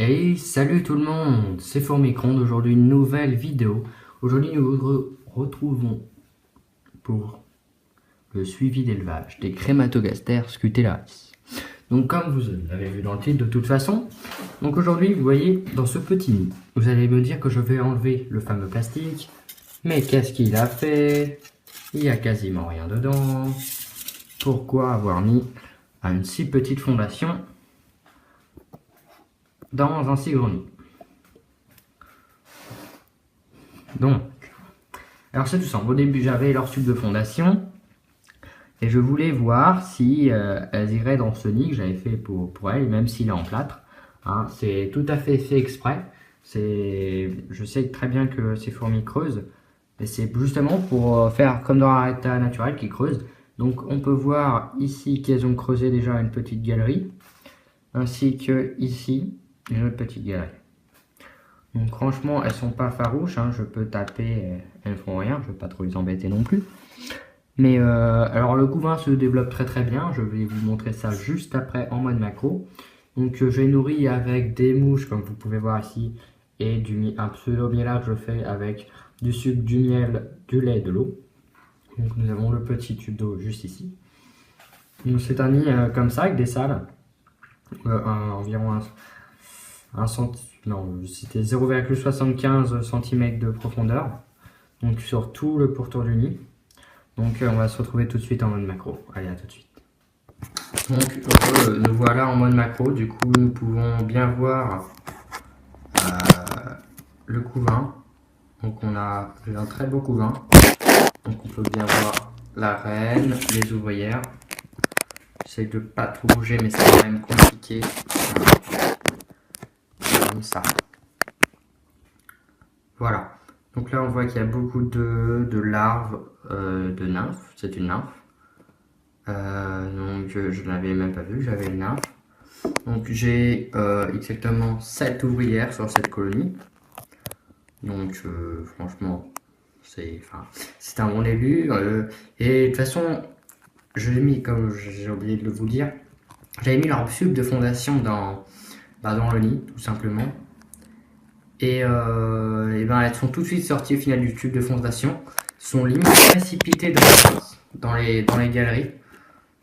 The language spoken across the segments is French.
Hey, salut tout le monde, c'est Formicron. Aujourd'hui une nouvelle vidéo. Aujourd'hui nous nous retrouvons pour le suivi d'élevage des crématogastères scutellaris. Donc comme vous l'avez vu dans le titre de toute façon, donc aujourd'hui vous voyez dans ce petit nid, vous allez me dire que je vais enlever le fameux plastique, mais qu'est-ce qu'il a fait? Il n'y a quasiment rien dedans. Pourquoi avoir mis une si petite fondation dans un si gros nid? Donc, alors c'est tout simple. Au début, j'avais leur tube de fondation et je voulais voir si elles iraient dans ce nid que j'avais fait pour elles, même s'il est en plâtre. Hein, c'est tout à fait exprès. Je sais très bien que ces fourmis creusent, mais c'est justement pour faire comme dans un état naturel qu'ils creusent. Donc, on peut voir ici qu'elles ont creusé déjà une petite galerie, ainsi que ici une autre petite galerie. Donc franchement, elles sont pas farouches, hein. Je peux taper, elles ne font rien, je ne vais pas trop les embêter non plus. Mais alors le couvain se développe très bien, je vais vous montrer ça juste après en mode macro. Donc je les nourris avec des mouches comme vous pouvez voir ici, et un pseudo miellage je fais avec du sucre, du miel, du lait et de l'eau. Donc nous avons le petit tube d'eau juste ici. Donc c'est un nid comme ça avec des salles, environ c'était 0,75 cm de profondeur, donc sur tout le pourtour du nid. Donc on va se retrouver tout de suite en mode macro. Allez, à tout de suite. Donc nous voilà en mode macro. Du coup, nous pouvons bien voir le couvain. Donc on a un très beau couvain. Donc on peut bien voir la reine, les ouvrières. J'essaie de pas trop bouger, mais c'est quand même compliqué. Comme ça. Voilà. Donc là, on voit qu'il y a beaucoup de larves de nymphes. C'est une nymphe. Donc je ne l'avais même pas vu, j'avais une nymphe. Donc j'ai exactement 7 ouvrières sur cette colonie. Donc franchement, c'est un bon début. Et de toute façon, je l'ai mis, comme j'ai oublié de vous dire, j'avais mis leur tube de fondation dans le nid, tout simplement. Et ben, elles sont tout de suite sorties au final du tube de fondation, sont limite précipitées dans les galeries.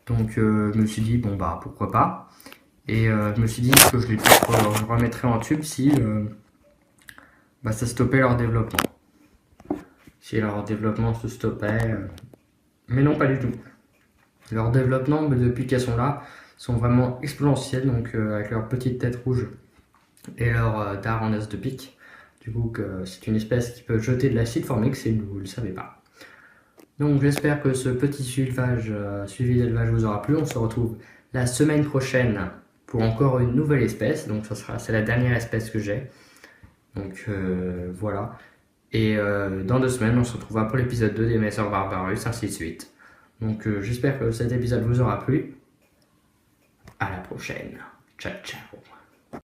Donc je me suis dit bon bah pourquoi pas. Et je me suis dit que je les remettrais en tube si ça stoppait leur développement. Si leur développement se stoppait. Mais non, pas du tout. Leur développement, depuis qu'elles sont là, sont vraiment exponentiels. Donc avec leur petite tête rouge et leur dard en as de pique. Du coup, c'est une espèce qui peut jeter de l'acide formique si vous ne le savez pas. Donc j'espère que ce petit suivi d'élevage vous aura plu. On se retrouve la semaine prochaine pour encore une nouvelle espèce. Donc c'est la dernière espèce que j'ai. Donc voilà. Et dans 2 semaines, on se retrouvera pour l'épisode 2 des Messeurs Barbarus, ainsi de suite. Donc j'espère que cet épisode vous aura plu. À la prochaine. Ciao, ciao.